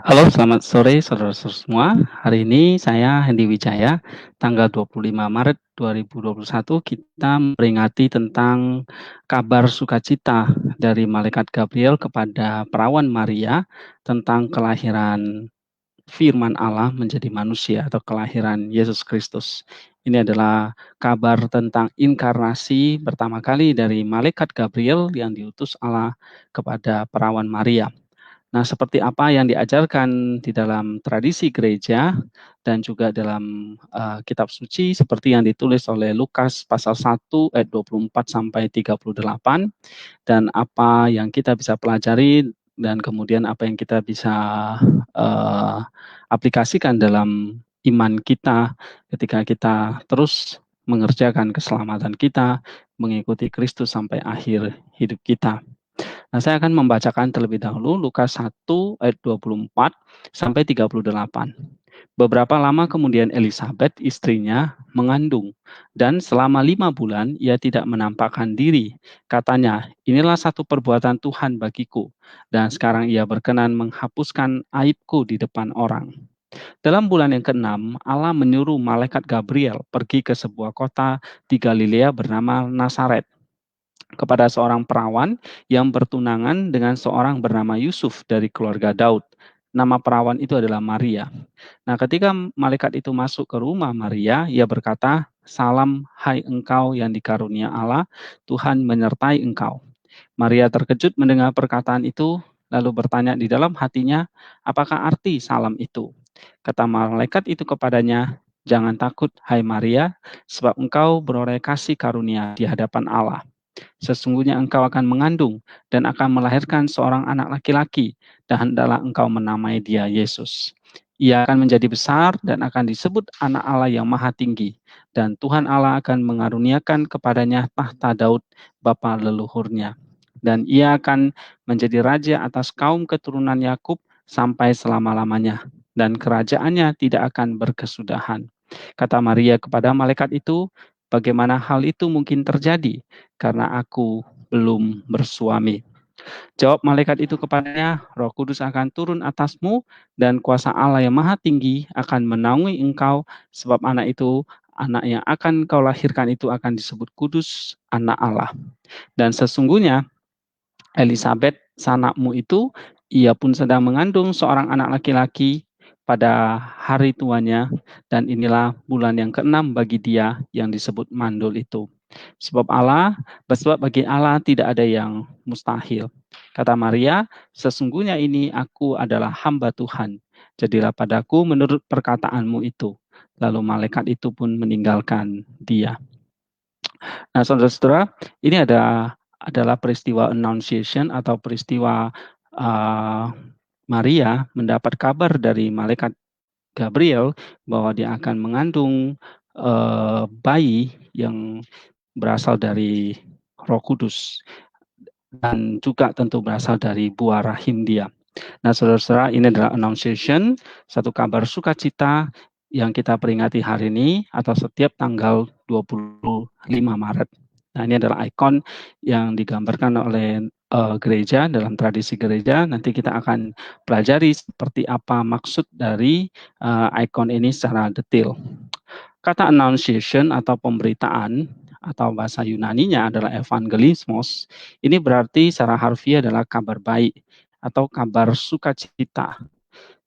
Halo, selamat sore saudara-saudara semua. Hari ini saya Hendy Wijaya, tanggal 25 Maret 2021 kita memperingati tentang kabar sukacita dari malaikat Gabriel kepada perawan Maria tentang kelahiran firman Allah menjadi manusia atau kelahiran Yesus Kristus. Ini adalah kabar tentang inkarnasi pertama kali dari malaikat Gabriel yang diutus Allah kepada perawan Maria. Nah, seperti apa yang diajarkan di dalam tradisi gereja dan juga dalam kitab suci seperti yang ditulis oleh Lukas pasal 1 ayat 24 sampai 38 dan apa yang kita bisa pelajari dan kemudian apa yang kita bisa uh, aplikasikan dalam iman kita ketika kita terus mengerjakan keselamatan kita, mengikuti Kristus sampai akhir hidup kita. Nah, saya akan membacakan terlebih dahulu Lukas 1 ayat 24 sampai 38. Beberapa lama kemudian Elizabeth istrinya mengandung dan selama 5 bulan ia tidak menampakkan diri. Katanya, inilah satu perbuatan Tuhan bagiku dan sekarang ia berkenan menghapuskan aibku di depan orang. Dalam bulan yang ke-6, Allah menyuruh malaikat Gabriel pergi ke sebuah kota di Galilea bernama Nazaret kepada seorang perawan yang bertunangan dengan seorang bernama Yusuf dari keluarga Daud. Nama perawan itu adalah Maria. Nah, ketika malaikat itu masuk ke rumah Maria, ia berkata, "Salam, hai engkau yang dikarunia Allah, Tuhan menyertai engkau." Maria terkejut mendengar perkataan itu, lalu bertanya di dalam hatinya, "Apakah arti salam itu?" Kata malaikat itu kepadanya, "Jangan takut, hai Maria, sebab engkau beroleh kasih karunia di hadapan Allah. Sesungguhnya engkau akan mengandung dan akan melahirkan seorang anak laki-laki, dan hendaklah engkau menamai dia Yesus. Ia akan menjadi besar dan akan disebut anak Allah yang maha tinggi, dan Tuhan Allah akan mengaruniakan kepadanya tahta Daud, bapa leluhurnya. Dan ia akan menjadi raja atas kaum keturunan Yakub sampai selama-lamanya, dan kerajaannya tidak akan berkesudahan." Kata Maria kepada malaikat itu, "Bagaimana hal itu mungkin terjadi? Karena aku belum bersuami." Jawab malaikat itu kepadanya, "Roh Kudus akan turun atasmu dan kuasa Allah yang maha tinggi akan menaungi engkau, sebab anak yang akan kau lahirkan itu akan disebut kudus, anak Allah. Dan sesungguhnya Elizabeth, sanakmu itu, ia pun sedang mengandung seorang anak laki-laki pada hari tuanya, dan inilah bulan yang ke-6 bagi dia yang disebut mandul itu. Sebab bagi Allah tidak ada yang mustahil." Kata Maria, "Sesungguhnya ini aku adalah hamba Tuhan. Jadilah padaku menurut perkataanmu itu." Lalu malaikat itu pun meninggalkan dia. Nah, saudara-saudara, ini adalah peristiwa Annunciation atau peristiwa uh, Maria mendapat kabar dari malaikat Gabriel bahwa dia akan mengandung bayi yang berasal dari Roh Kudus dan juga tentu berasal dari buah rahim dia. Nah, saudara-saudara, ini adalah Annunciation, satu kabar sukacita yang kita peringati hari ini atau setiap tanggal 25 Maret. Nah, ini adalah ikon yang digambarkan oleh gereja dalam tradisi gereja. Nanti kita akan pelajari seperti apa maksud dari ikon ini secara detail. Kata Annunciation atau pemberitaan atau bahasa Yunaninya adalah evangelismos. Ini berarti secara harfiah adalah kabar baik atau kabar sukacita.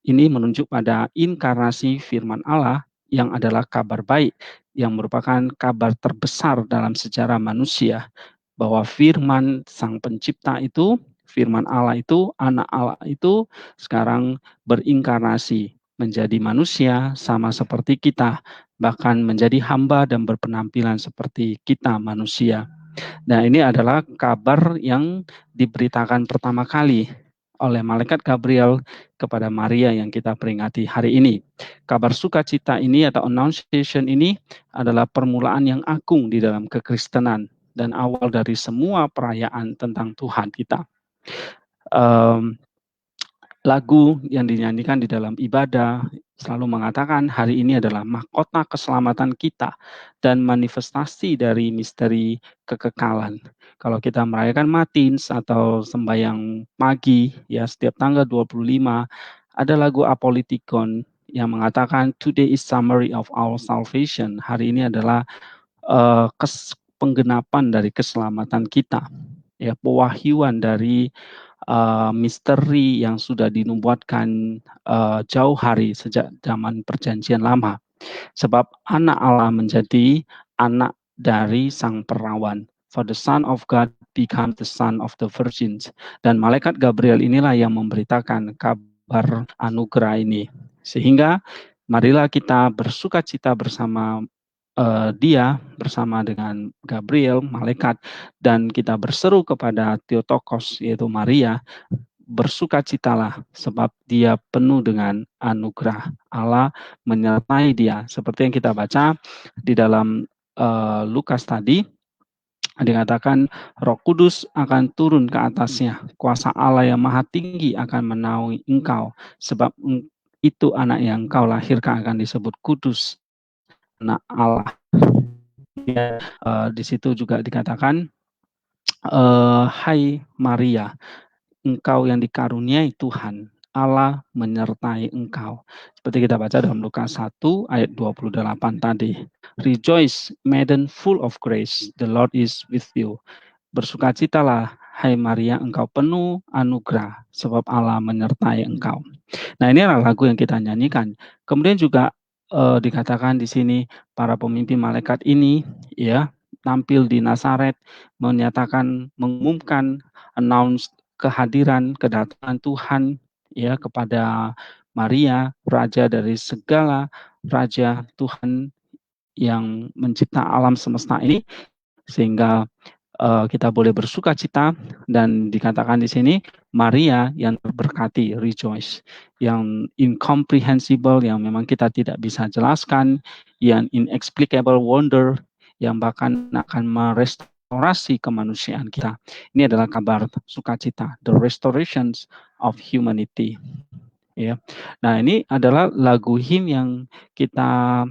Ini menunjuk pada inkarnasi firman Allah yang adalah kabar baik yang merupakan kabar terbesar dalam sejarah manusia, bahwa firman sang pencipta itu, firman Allah itu, anak Allah itu sekarang berinkarnasi menjadi manusia sama seperti kita, bahkan menjadi hamba dan berpenampilan seperti kita manusia. Nah, ini adalah kabar yang diberitakan pertama kali oleh malaikat Gabriel kepada Maria yang kita peringati hari ini. Kabar sukacita ini atau Annunciation ini adalah permulaan yang agung di dalam kekristenan dan awal dari semua perayaan tentang Tuhan kita. Lagu yang dinyanyikan di dalam ibadah selalu mengatakan hari ini adalah mahkota keselamatan kita dan manifestasi dari misteri kekekalan. Kalau kita merayakan Matins atau sembahyang pagi ya setiap tanggal 25 Ada lagu Apolitikon yang mengatakan today is summary of our salvation. Hari ini adalah penggenapan dari keselamatan kita, ya, pewahyuan dari misteri yang sudah dinubuatkan jauh hari sejak zaman Perjanjian Lama. Sebab anak Allah menjadi anak dari sang perawan. For the Son of God become the Son of the Virgins. Dan malaikat Gabriel inilah yang memberitakan kabar anugerah ini. Sehingga marilah kita bersuka cita bersama dia, bersama dengan Gabriel, malaikat, dan kita berseru kepada Theotokos, yaitu Maria, bersukacitalah sebab dia penuh dengan anugerah Allah menyertai dia. Seperti yang kita baca di dalam Lukas tadi, dikatakan Roh Kudus akan turun ke atasnya, kuasa Allah yang maha tinggi akan menaungi engkau, sebab itu anak yang engkau lahirkan akan disebut kudus, anak Allah. Di situ juga dikatakan, hai Maria, engkau yang dikaruniai Tuhan, Allah menyertai engkau. Seperti kita baca dalam Lukas 1 ayat 28 tadi. Rejoice, maiden full of grace, the Lord is with you. Bersukacitalah, hai Maria, engkau penuh anugerah, sebab Allah menyertai engkau. Nah, ini adalah lagu yang kita nyanyikan. Kemudian juga dikatakan di sini para pemimpin malaikat ini, ya, tampil di Nazaret, mengumumkan, announce kehadiran, kedatangan Tuhan, ya, kepada Maria, raja dari segala raja, Tuhan yang mencipta alam semesta ini, sehingga kita boleh bersuka cita. Dan dikatakan di sini Maria yang berkati, rejoice, yang incomprehensible, yang memang kita tidak bisa jelaskan, yang inexplicable wonder, yang bahkan akan merestorasi kemanusiaan kita. Ini adalah kabar sukacita, the restorations of humanity. Ya. Nah, ini adalah lagu hymn yang kita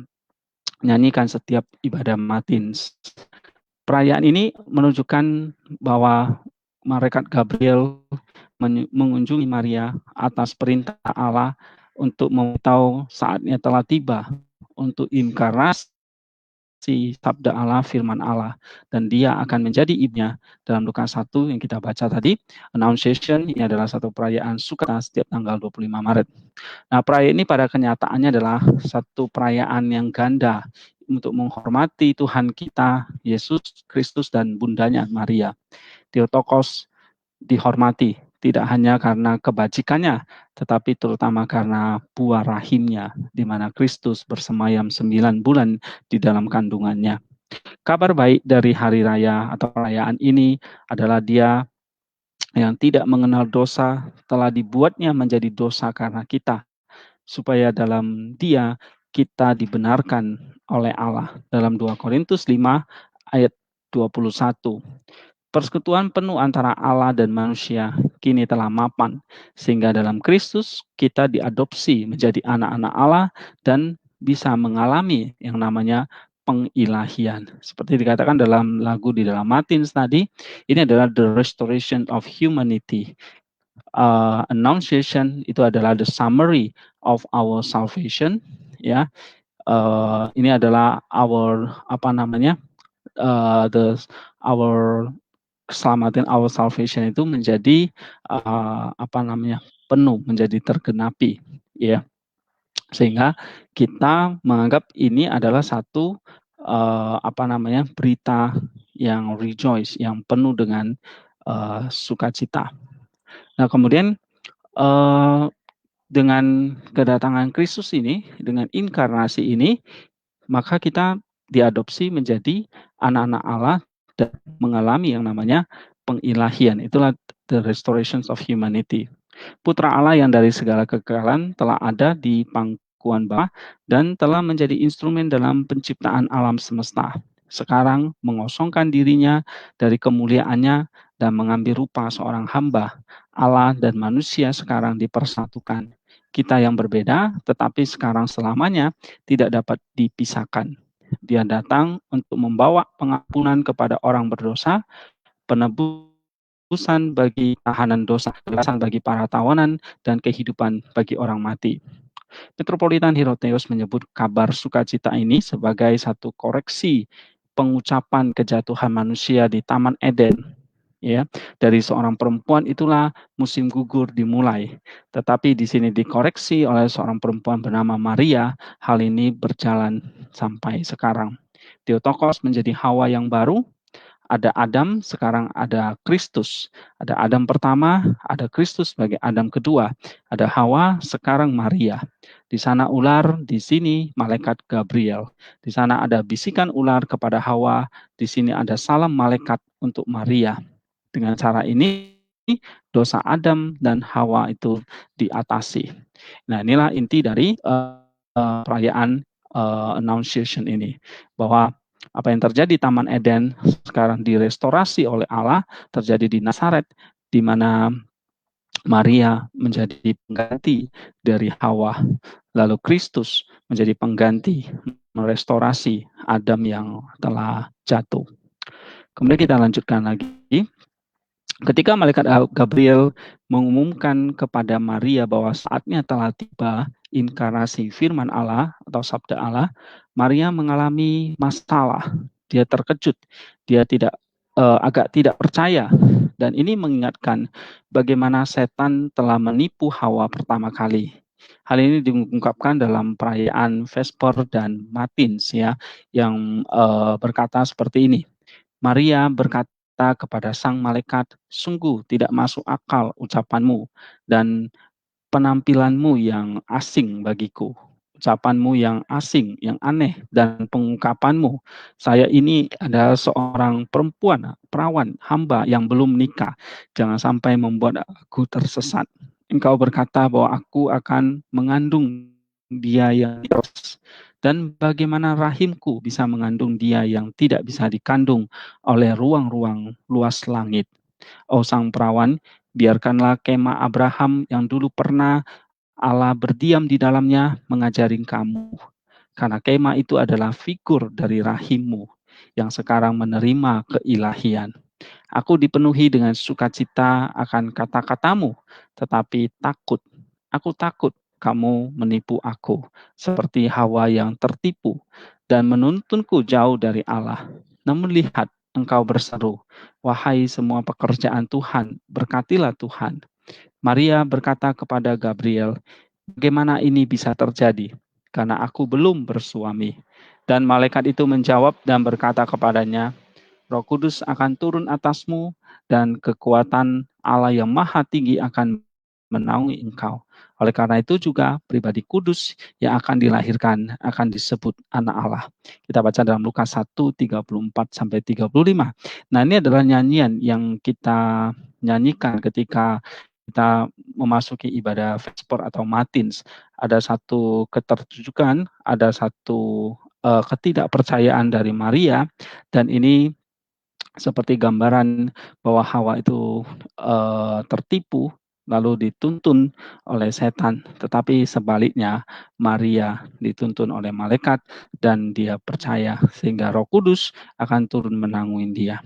nyanyikan setiap ibadah Matins. Perayaan ini menunjukkan bahwa malaikat Gabriel mengunjungi Maria atas perintah Allah untuk memberitahu saatnya telah tiba untuk inkarnasi sabda Allah, firman Allah, dan dia akan menjadi ibunya. Dalam Lukas 1 yang kita baca tadi, Annunciation ini adalah satu perayaan sukacita setiap tanggal 25 Maret. Nah, perayaan ini pada kenyataannya adalah satu perayaan yang ganda untuk menghormati Tuhan kita, Yesus Kristus, dan bundanya Maria. Theotokos dihormati, tidak hanya karena kebajikannya, tetapi terutama karena buah rahimnya, di mana Kristus bersemayam 9 bulan di dalam kandungannya. Kabar baik dari hari raya atau perayaan ini adalah dia yang tidak mengenal dosa telah dibuatnya menjadi dosa karena kita, supaya dalam dia kita dibenarkan oleh Allah. Dalam 2 Korintus 5 ayat 21. Persekutuan penuh antara Allah dan manusia kini telah mapan, sehingga dalam Kristus kita diadopsi menjadi anak-anak Allah dan bisa mengalami yang namanya pengilahian. Seperti dikatakan dalam lagu di dalam Matins tadi, ini adalah the restoration of humanity. Annunciation itu adalah the summary of our salvation, ya. Ini adalah our our keselamatan, our salvation itu menjadi penuh, menjadi tergenapi, ya, sehingga kita menganggap ini adalah satu berita yang rejoice, yang penuh dengan sukacita. Nah, kemudian dengan kedatangan Kristus ini, dengan inkarnasi ini, maka kita diadopsi menjadi anak-anak Allah dan mengalami yang namanya pengilahian. Itulah the restorations of humanity. Putra Allah yang dari segala kekekalan telah ada di pangkuan Bapa dan telah menjadi instrumen dalam penciptaan alam semesta. Sekarang mengosongkan dirinya dari kemuliaannya dan mengambil rupa seorang hamba. Allah dan manusia sekarang dipersatukan. Kita yang berbeda, tetapi sekarang selamanya tidak dapat dipisahkan. Dia datang untuk membawa pengampunan kepada orang berdosa, penebus tebusan bagi tahanan dosa, kebebasan bagi para tawanan, dan kehidupan bagi orang mati. Metropolitan Hierotheos menyebut kabar sukacita ini sebagai satu koreksi pengucapan kejatuhan manusia di Taman Eden. Ya, dari seorang perempuan itulah musim gugur dimulai. Tetapi di sini dikoreksi oleh seorang perempuan bernama Maria, hal ini berjalan sampai sekarang. Theotokos menjadi Hawa yang baru, ada Adam, sekarang ada Kristus. Ada Adam pertama, ada Kristus sebagai Adam kedua. Ada Hawa, sekarang Maria. Di sana ular, di sini malaikat Gabriel. Di sana ada bisikan ular kepada Hawa, di sini ada salam malaikat untuk Maria. Dengan cara ini, dosa Adam dan Hawa itu diatasi. Nah, inilah inti dari perayaan Annunciation ini, bahwa apa yang terjadi di Taman Eden sekarang direstorasi oleh Allah, terjadi di Nazaret, di mana Maria menjadi pengganti dari Hawa, lalu Kristus menjadi pengganti, merestorasi Adam yang telah jatuh. Kemudian kita lanjutkan lagi. Ketika malaikat Gabriel mengumumkan kepada Maria bahwa saatnya telah tiba inkarnasi firman Allah atau sabda Allah, Maria mengalami masalah. Dia terkejut, dia agak tidak percaya, dan ini mengingatkan bagaimana setan telah menipu Hawa pertama kali. Hal ini diungkapkan dalam perayaan Vesper dan Matins, ya, yang berkata seperti ini. Maria berkata kepada sang malaikat, "Sungguh tidak masuk akal ucapanmu dan penampilanmu yang asing bagiku. Ucapanmu yang asing, yang aneh, dan pengungkapanmu. Saya ini adalah seorang perempuan, perawan, hamba yang belum menikah. Jangan sampai membuat aku tersesat. Engkau berkata bahwa aku akan mengandung dia yang terus. Dan bagaimana rahimku bisa mengandung dia yang tidak bisa dikandung oleh ruang-ruang luas langit. Oh sang perawan, biarkanlah kemah Abraham yang dulu pernah Allah berdiam di dalamnya mengajarin kamu. Karena kemah itu adalah figur dari rahimmu yang sekarang menerima keilahian. Aku dipenuhi dengan sukacita akan kata-katamu, tetapi takut. Aku takut kamu menipu aku, seperti Hawa yang tertipu dan menuntunku jauh dari Allah. Namun lihat, engkau berseru, wahai semua pekerjaan Tuhan, berkatilah Tuhan. Maria berkata kepada Gabriel, bagaimana ini bisa terjadi? Karena aku belum bersuami. Dan malaikat itu menjawab dan berkata kepadanya, Roh Kudus akan turun atasmu dan kekuatan Allah yang Maha Tinggi akan menaungi engkau. Oleh karena itu juga pribadi kudus yang akan dilahirkan akan disebut anak Allah. Kita baca dalam Lukas 1:34 sampai 35. Nah, ini adalah nyanyian yang kita nyanyikan ketika kita memasuki ibadah Vesper atau Matins. Ada satu ketertujukan, ada satu ketidakpercayaan dari Maria, dan ini seperti gambaran bahwa Hawa itu tertipu lalu dituntun oleh setan, tetapi sebaliknya Maria dituntun oleh malaikat dan dia percaya sehingga Roh Kudus akan turun menanggung dia.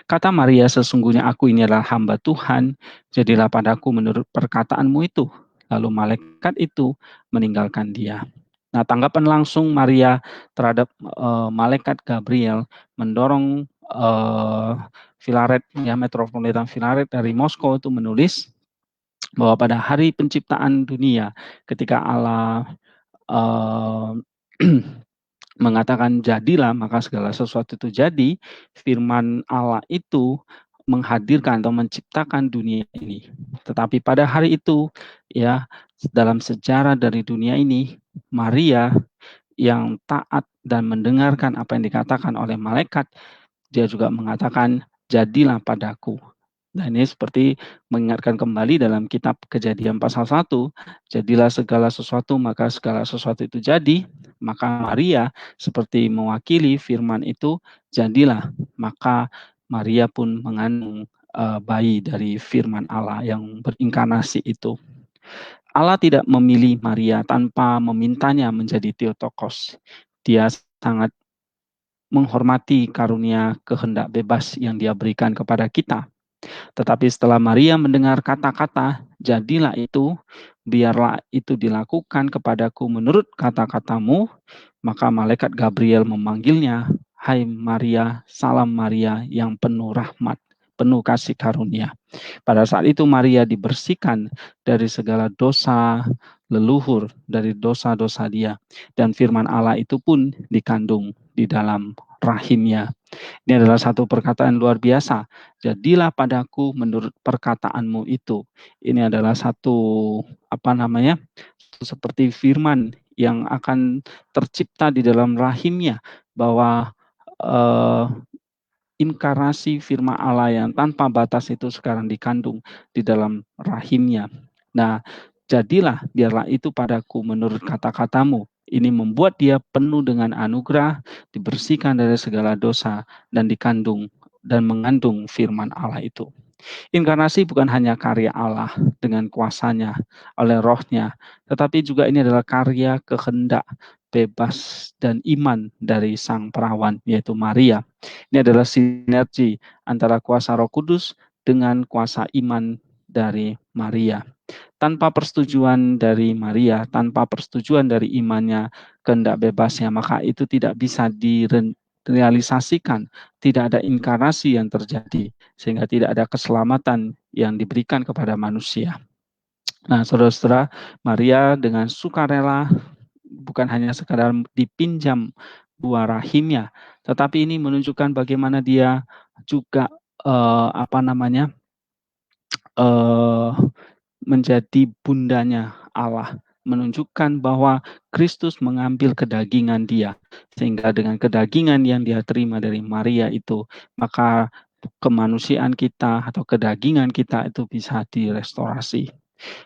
Kata Maria, sesungguhnya aku ini adalah hamba Tuhan, jadilah padaku menurut perkataanmu itu. Lalu malaikat itu meninggalkan dia. Nah, tanggapan langsung Maria terhadap malaikat Gabriel mendorong Filaret, ya, Metropolitan Filaret dari Moskow itu menulis bahwa pada hari penciptaan dunia, ketika Allah mengatakan jadilah, maka segala sesuatu itu jadi, firman Allah itu menghadirkan atau menciptakan dunia ini. Tetapi pada hari itu, ya, dalam sejarah dari dunia ini, Maria yang taat dan mendengarkan apa yang dikatakan oleh malaikat, dia juga mengatakan, jadilah padaku. Nah, ini seperti mengingatkan kembali dalam kitab Kejadian pasal 1, jadilah segala sesuatu, maka segala sesuatu itu jadi. Maka Maria seperti mewakili firman itu, jadilah. Maka Maria pun mengandung bayi dari firman Allah yang berinkarnasi itu. Allah tidak memilih Maria tanpa memintanya menjadi Theotokos. Dia sangat menghormati karunia kehendak bebas yang dia berikan kepada kita. Tetapi setelah Maria mendengar kata-kata, "Jadilah itu, biarlah itu dilakukan kepadaku menurut kata-katamu," maka malaikat Gabriel memanggilnya, "Hai Maria, salam Maria yang penuh rahmat, penuh kasih karunia." Pada saat itu Maria dibersihkan dari segala dosa leluhur, dari dosa-dosa dia. Dan firman Allah itu pun dikandung di dalam rahimnya. Ini adalah satu perkataan luar biasa. Jadilah padaku menurut perkataanmu itu. Ini adalah satu seperti firman yang akan tercipta di dalam rahimnya, bahwa eh, inkarnasi firman Allah yang tanpa batas itu sekarang dikandung di dalam rahimnya. Nah, jadilah biarlah itu padaku menurut kata-katamu. Ini membuat dia penuh dengan anugerah, dibersihkan dari segala dosa, dan dikandung dan mengandung firman Allah itu. Inkarnasi bukan hanya karya Allah dengan kuasanya oleh rohnya, tetapi juga ini adalah karya kehendak bebas dan iman dari sang perawan, yaitu Maria. Ini adalah sinergi antara kuasa Roh Kudus dengan kuasa iman dari Maria. Tanpa persetujuan dari Maria, tanpa persetujuan dari imannya, kehendak bebasnya, maka itu tidak bisa direalisasikan. Tidak ada inkarnasi yang terjadi, sehingga tidak ada keselamatan yang diberikan kepada manusia. Nah, saudara-saudara, Maria dengan sukarela bukan hanya sekadar dipinjam buah rahimnya, tetapi ini menunjukkan bagaimana dia juga menjadi bundanya Allah, menunjukkan bahwa Kristus mengambil kedagingan dia, sehingga dengan kedagingan yang dia terima dari Maria itu, maka kemanusiaan kita atau kedagingan kita itu bisa direstorasi.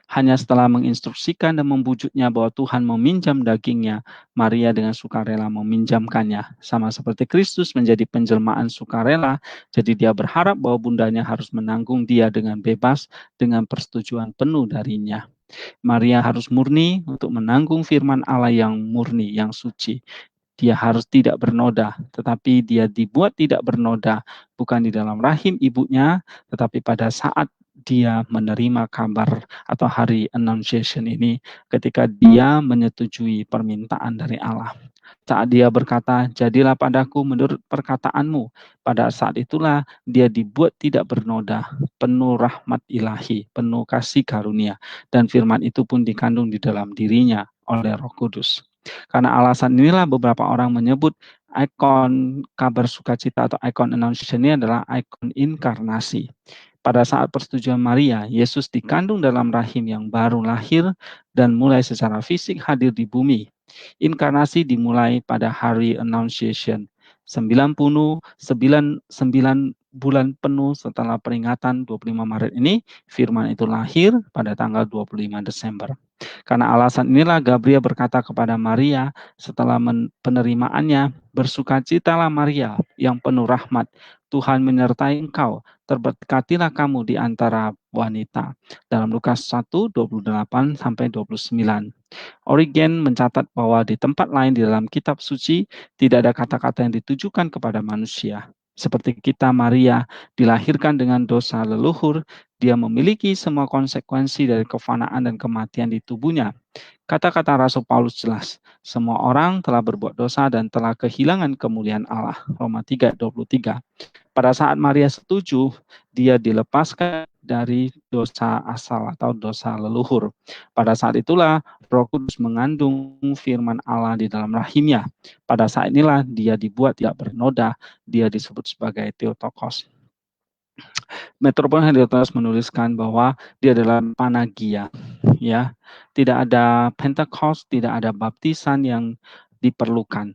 Hanya setelah menginstruksikan dan membujuknya bahwa Tuhan meminjam dagingnya, Maria dengan sukarela meminjamkannya. Sama seperti Kristus menjadi penjelmaan sukarela, jadi dia berharap bahwa bundanya harus menanggung dia dengan bebas, dengan persetujuan penuh darinya. Maria harus murni untuk menanggung firman Allah yang murni, yang suci. Dia harus tidak bernoda, tetapi dia dibuat tidak bernoda bukan di dalam rahim ibunya, tetapi pada saat dia menerima kabar atau hari Annunciation ini, ketika dia menyetujui permintaan dari Allah. Saat dia berkata, "Jadilah padaku menurut perkataanmu," pada saat itulah dia dibuat tidak bernoda, penuh rahmat ilahi, penuh kasih karunia, dan firman itu pun dikandung di dalam dirinya oleh Roh Kudus. Karena alasan inilah beberapa orang menyebut ikon kabar sukacita atau ikon Annunciation ini adalah ikon inkarnasi. Pada saat persetujuan Maria, Yesus dikandung dalam rahim yang baru lahir dan mulai secara fisik hadir di bumi. Inkarnasi dimulai pada hari Annunciation. 99 bulan penuh setelah peringatan 25 Maret ini, firman itu lahir pada tanggal 25 Desember. Karena alasan inilah Gabriel berkata kepada Maria setelah penerimaannya, "Bersukacitalah Maria yang penuh rahmat, Tuhan menyertai engkau, terberkatilah kamu di antara wanita." Dalam Lukas 1, 28 sampai 29. Origen mencatat bahwa di tempat lain di dalam kitab suci tidak ada kata-kata yang ditujukan kepada manusia. Seperti kita, Maria dilahirkan dengan dosa leluhur, dia memiliki semua konsekuensi dari kefanaan dan kematian di tubuhnya. Kata-kata Rasul Paulus jelas, semua orang telah berbuat dosa dan telah kehilangan kemuliaan Allah. Roma 3:23. Pada saat Maria setuju, dia dilepaskan dari dosa asal atau dosa leluhur. Pada saat itulah Roh Kudus mengandung firman Allah di dalam rahimnya. Pada saat inilah dia dibuat tidak bernoda, dia disebut sebagai Theotokos. Metropolitan Helios menuliskan bahwa dia adalah panagia, ya. Tidak ada Pentecost, tidak ada baptisan yang diperlukan.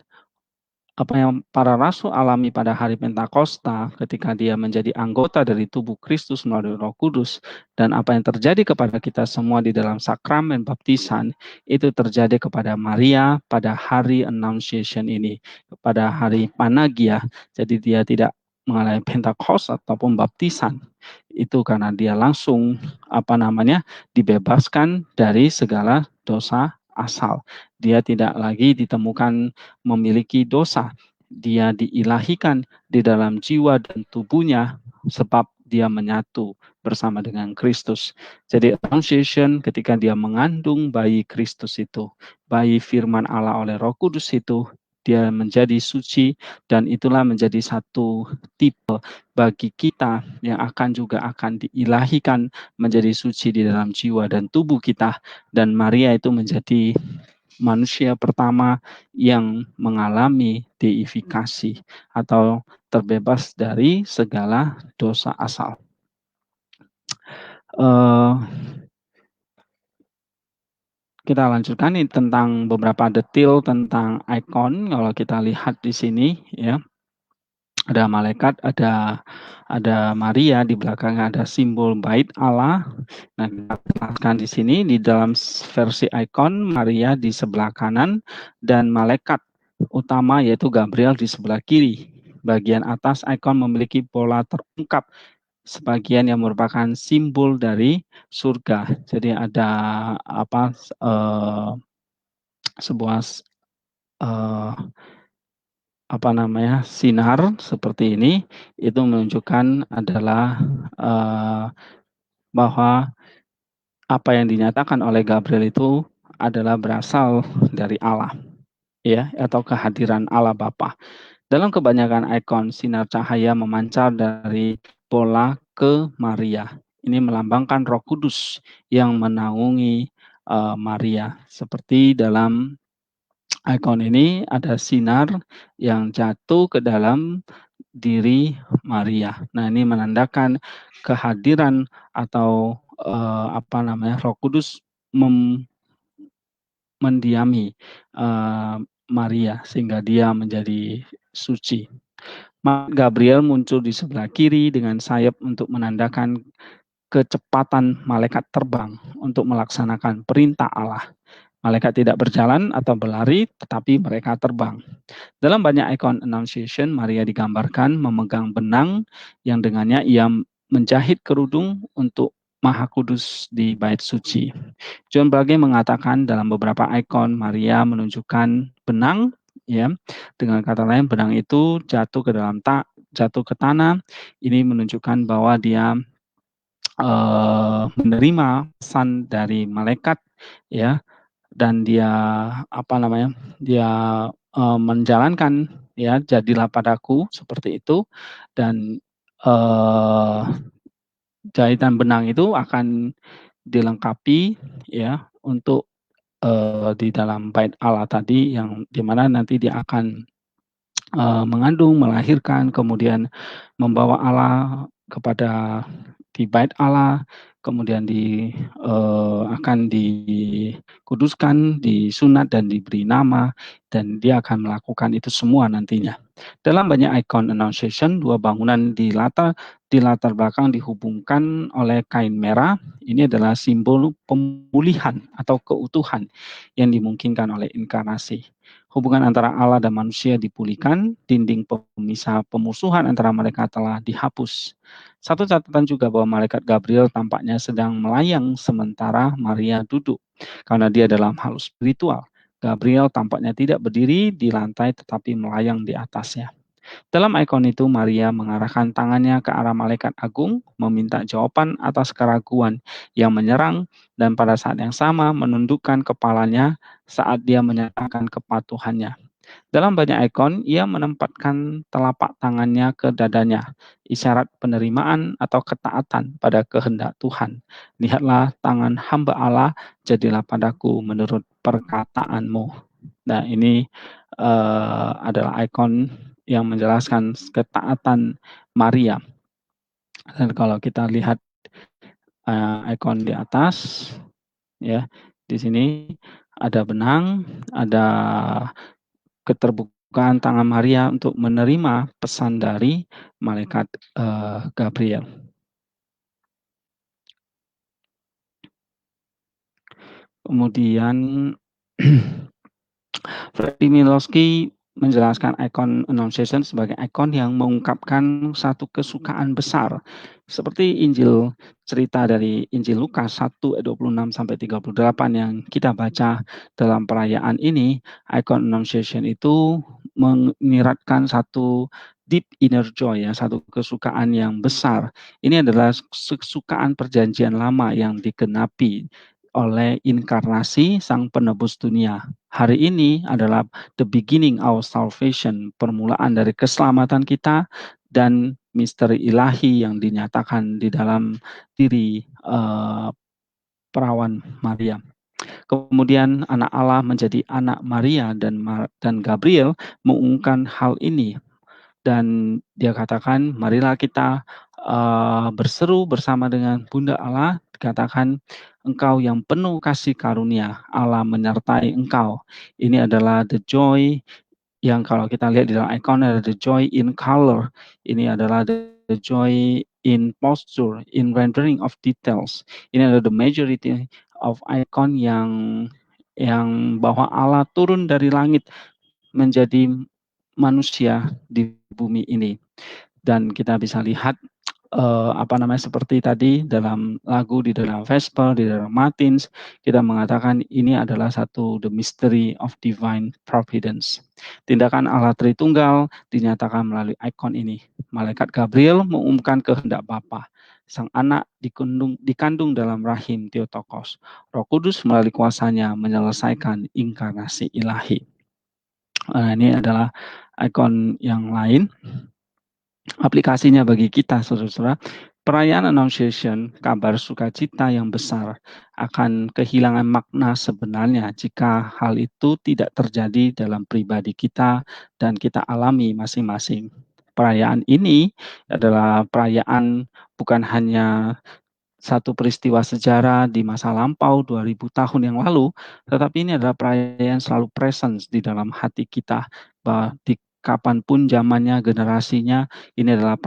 Apa yang para rasul alami pada hari Pentakosta ketika dia menjadi anggota dari tubuh Kristus melalui Roh Kudus, dan apa yang terjadi kepada kita semua di dalam sakramen baptisan itu terjadi kepada Maria pada hari Annunciation ini, pada hari Panagia. Jadi dia tidak mengalami Pentakos ataupun baptisan. Itu karena dia langsung dibebaskan dari segala dosa asal. Dia tidak lagi ditemukan memiliki dosa. Dia diilahikan di dalam jiwa dan tubuhnya, sebab dia menyatu bersama dengan Kristus. Jadi Annunciation ketika dia mengandung bayi Kristus itu, bayi firman Allah oleh Roh Kudus itu, dia menjadi suci, dan itulah menjadi satu tipe bagi kita yang akan diilahikan menjadi suci di dalam jiwa dan tubuh kita. Dan Maria itu menjadi manusia pertama yang mengalami deifikasi atau terbebas dari segala dosa asal. Kita lanjutkan ini tentang beberapa detail tentang ikon. Kalau kita lihat di sini, ya, ada malaikat, ada Maria, di belakangnya ada simbol bait Allah. Nah, kita jelaskan di sini di dalam versi ikon, Maria di sebelah kanan dan malaikat utama yaitu Gabriel di sebelah kiri. Bagian atas ikon memiliki pola terungkap sebagian yang merupakan simbol dari surga. Jadi ada sebuah sinar seperti ini, itu menunjukkan adalah bahwa apa yang dinyatakan oleh Gabriel itu adalah berasal dari Allah, ya, atau kehadiran Allah Bapa. Dalam kebanyakan ikon, sinar cahaya memancar dari bola ke Maria. Ini melambangkan Roh Kudus yang menaungi Maria. Seperti dalam ikon ini ada sinar yang jatuh ke dalam diri Maria. Nah, ini menandakan kehadiran atau Roh Kudus mendiami Maria sehingga dia menjadi suci. Gabriel muncul di sebelah kiri dengan sayap untuk menandakan kecepatan malaikat terbang untuk melaksanakan perintah Allah. Malaikat tidak berjalan atau berlari, tetapi mereka terbang. Dalam banyak ikon Annunciation, Maria digambarkan memegang benang yang dengannya ia menjahit kerudung untuk Maha Kudus di Bait Suci. John Buggy mengatakan dalam beberapa ikon Maria menunjukkan benang, ya, dengan kata lain benang itu jatuh ke tanah. Ini menunjukkan bahwa dia menerima pesan dari malaikat, ya, dan dia menjalankan, ya, jadilah padaku seperti itu, dan jahitan benang itu akan dilengkapi, ya, untuk di dalam bait Allah tadi yang dimana nanti dia akan mengandung, melahirkan, kemudian membawa Allah kepada di bait Allah, kemudian akan dikuduskan, disunat dan diberi nama, dan dia akan melakukan itu semua nantinya. Dalam banyak ikon Annunciation, dua bangunan di latar belakang dihubungkan oleh kain merah. Ini adalah simbol pemulihan atau keutuhan yang dimungkinkan oleh inkarnasi. Hubungan antara Allah dan manusia dipulihkan, dinding pemisah pemusuhan antara mereka telah dihapus. Satu catatan juga bahwa malaikat Gabriel tampaknya sedang melayang sementara Maria duduk, karena dia dalam hal spiritual. Gabriel tampaknya tidak berdiri di lantai tetapi melayang di atasnya. Dalam ikon itu, Maria mengarahkan tangannya ke arah malaikat agung, meminta jawaban atas keraguan yang menyerang, dan pada saat yang sama menundukkan kepalanya saat dia menyatakan kepatuhannya. Dalam banyak ikon, ia menempatkan telapak tangannya ke dadanya, isyarat penerimaan atau ketaatan pada kehendak Tuhan. Lihatlah tangan hamba Allah, jadilah padaku menurut perkataanmu. Nah, ini adalah ikon yang menjelaskan ketaatan Maria. Dan kalau kita lihat ikon di atas, ya, di sini ada benang, ada keterbukaan tangan Maria untuk menerima pesan dari malaikat Gabriel. Kemudian Freddy Milowski menjelaskan ikon Annunciation sebagai ikon yang mengungkapkan satu kesukaan besar. Seperti Injil, cerita dari Injil Lukas 1 ayat 26 sampai 38 yang kita baca dalam perayaan ini, ikon Annunciation itu menyiratkan satu deep inner joy, ya, satu kesukaan yang besar. Ini adalah kesukaan perjanjian lama yang digenapi oleh inkarnasi Sang Penebus dunia. Hari ini adalah the beginning our salvation, permulaan dari keselamatan kita dan misteri ilahi yang dinyatakan di dalam diri perawan Maria. Kemudian anak Allah menjadi anak Maria dan Gabriel mengumumkan hal ini, dan dia katakan, marilah kita berseru bersama dengan Bunda Allah, dikatakan, engkau yang penuh kasih karunia, Allah menyertai engkau. Ini adalah the joy yang kalau kita lihat di dalam icon ada the joy in color. Ini adalah the joy in posture, in rendering of details. Ini adalah the majority of icon yang bahwa Allah turun dari langit menjadi manusia di bumi ini. Dan kita bisa lihat seperti tadi dalam lagu, di dalam Vesper, di dalam Matins, kita mengatakan ini adalah satu the mystery of divine providence. Tindakan Allah Tritunggal dinyatakan melalui ikon ini. Malaikat Gabriel mengumumkan kehendak Bapa. Sang anak dikandung dalam rahim Theotokos. Roh Kudus melalui kuasanya menyelesaikan inkarnasi ilahi. Ini adalah ikon yang lain. Aplikasinya bagi kita, saudara-saudara, perayaan Annunciation, kabar sukacita yang besar, akan kehilangan makna sebenarnya jika hal itu tidak terjadi dalam pribadi kita dan kita alami masing-masing. Perayaan ini adalah perayaan bukan hanya satu peristiwa sejarah di masa lampau 2000 tahun yang lalu, tetapi ini adalah perayaan selalu presence di dalam hati kita, bahwa di kapanpun zamannya, generasinya, ini adalah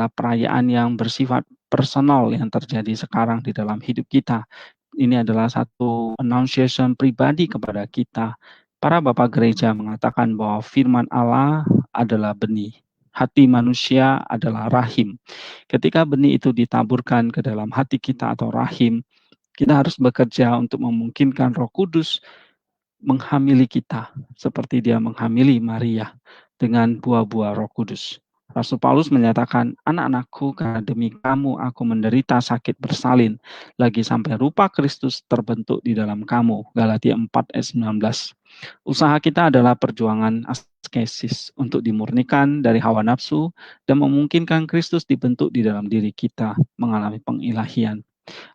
perayaan yang bersifat personal yang terjadi sekarang di dalam hidup kita. Ini adalah satu annunciation pribadi kepada kita. Para bapak gereja mengatakan bahwa firman Allah adalah benih, hati manusia adalah rahim. Ketika benih itu ditaburkan ke dalam hati kita atau rahim, kita harus bekerja untuk memungkinkan Roh Kudus menghamili kita seperti dia menghamili Maria dengan buah-buah Roh Kudus. Rasul Paulus menyatakan, anak-anakku, karena demi kamu aku menderita sakit bersalin, lagi sampai rupa Kristus terbentuk di dalam kamu. Galatia 4 ayat 19. Usaha kita adalah perjuangan askesis untuk dimurnikan dari hawa nafsu dan memungkinkan Kristus dibentuk di dalam diri kita mengalami pengilahian.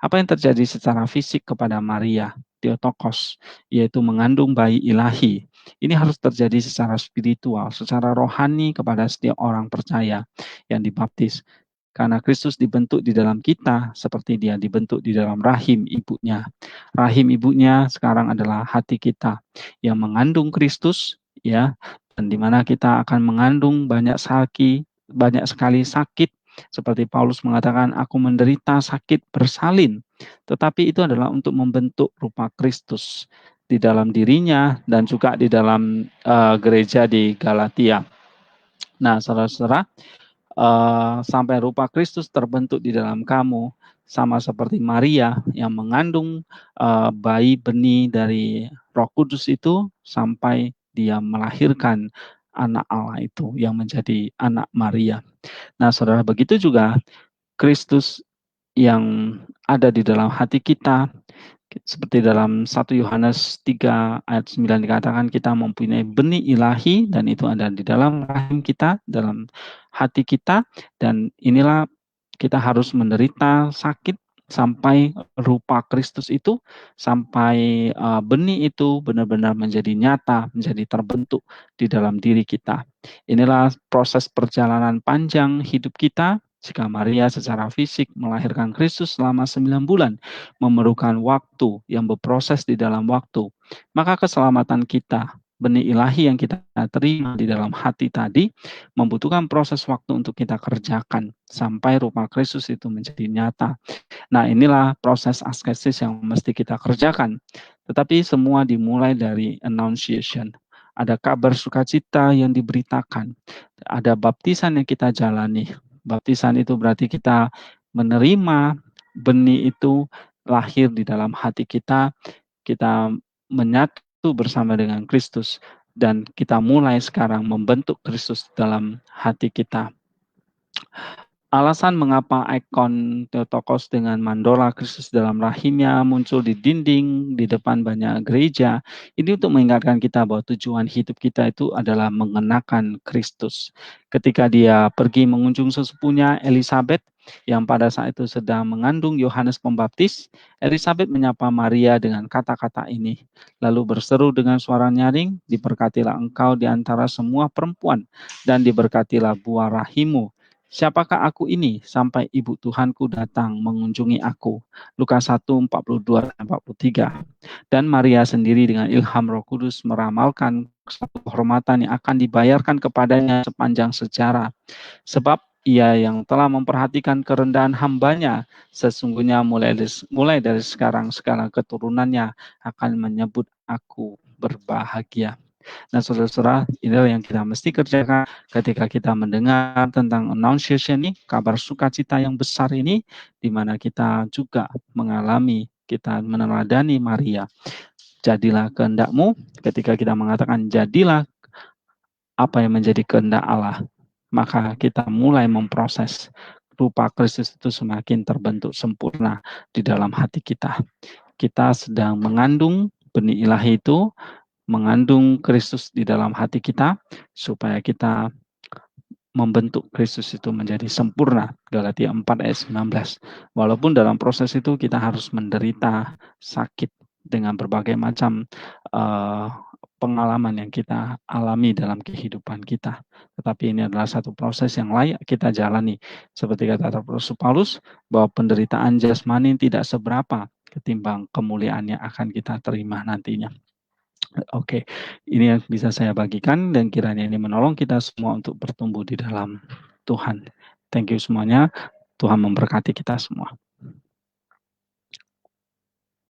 Apa yang terjadi secara fisik kepada Maria, Theotokos, yaitu mengandung bayi ilahi. Ini harus terjadi secara spiritual, secara rohani kepada setiap orang percaya yang dibaptis. Karena Kristus dibentuk di dalam kita seperti dia dibentuk di dalam rahim ibunya. Rahim ibunya sekarang adalah hati kita yang mengandung Kristus, ya, dan di mana kita akan mengandung banyak sekali sakit, seperti Paulus mengatakan, aku menderita sakit bersalin. Tetapi itu adalah untuk membentuk rupa Kristus di dalam dirinya dan juga di dalam gereja di Galatia. Nah, saudara-saudara, sampai rupa Kristus terbentuk di dalam kamu, sama seperti Maria yang mengandung bayi benih dari Roh Kudus itu sampai dia melahirkan anak Allah itu yang menjadi anak Maria. Nah, saudara, begitu juga Kristus yang ada di dalam hati kita, seperti dalam 1 Yohanes 3 ayat 9 dikatakan kita mempunyai benih ilahi dan itu ada di dalam rahim kita, dalam hati kita, dan inilah kita harus menderita sakit sampai rupa Kristus itu, sampai benih itu benar-benar menjadi nyata, menjadi terbentuk di dalam diri kita. Inilah proses perjalanan panjang hidup kita. Jika Maria secara fisik melahirkan Kristus selama 9 bulan, memerlukan waktu yang berproses di dalam waktu, maka keselamatan kita, benih ilahi yang kita terima di dalam hati tadi, membutuhkan proses waktu untuk kita kerjakan sampai rupa Kristus itu menjadi nyata. Nah, inilah proses askesis yang mesti kita kerjakan. Tetapi semua dimulai dari annunciation. Ada kabar sukacita yang diberitakan. Ada baptisan yang kita jalani. Baptisan itu berarti kita menerima benih itu lahir di dalam hati kita menyatu bersama dengan Kristus. dan kita mulai sekarang membentuk Kristus dalam hati kita. Alasan mengapa ikon Theotokos dengan mandora Kristus dalam rahimnya muncul di dinding di depan banyak gereja, ini untuk mengingatkan kita bahwa tujuan hidup kita itu adalah mengenakan Kristus. Ketika dia pergi mengunjung sesepunya Elizabeth yang pada saat itu sedang mengandung Yohanes Pembaptis, Elizabeth menyapa Maria dengan kata-kata ini, lalu berseru dengan suara nyaring, "Diberkatilah engkau di antara semua perempuan, dan diberkatilah buah rahimmu. Siapakah aku ini sampai ibu Tuhanku datang mengunjungi aku?" Lukas 1:42-43. Dan Maria sendiri dengan ilham Roh Kudus meramalkan satu kehormatan yang akan dibayarkan kepadanya sepanjang sejarah. Sebab ia yang telah memperhatikan kerendahan hambanya, sesungguhnya mulai dari sekarang segala keturunannya akan menyebut aku berbahagia. Nah, saudara-saudara, inilah yang kita mesti kerjakan ketika kita mendengar tentang Annunciation ini, kabar sukacita yang besar ini, di mana kita juga mengalami, kita meneladani Maria. Jadilah kehendakmu, ketika kita mengatakan jadilah apa yang menjadi kehendak Allah, maka kita mulai memproses rupa Kristus itu semakin terbentuk sempurna di dalam hati kita. Kita sedang mengandung benih ilahi itu, mengandung Kristus di dalam hati kita, supaya kita membentuk Kristus itu menjadi sempurna. Galatia 4 ayat 19. Walaupun dalam proses itu kita harus menderita sakit dengan berbagai macam pengalaman yang kita alami dalam kehidupan kita. Tetapi ini adalah satu proses yang layak kita jalani. Seperti kata Rasul Paulus, bahwa penderitaan jasmani tidak seberapa ketimbang kemuliaan yang akan kita terima nantinya. Oke, ini yang bisa saya bagikan dan kiranya ini menolong kita semua untuk bertumbuh di dalam Tuhan. Thank you semuanya. Tuhan memberkati kita semua.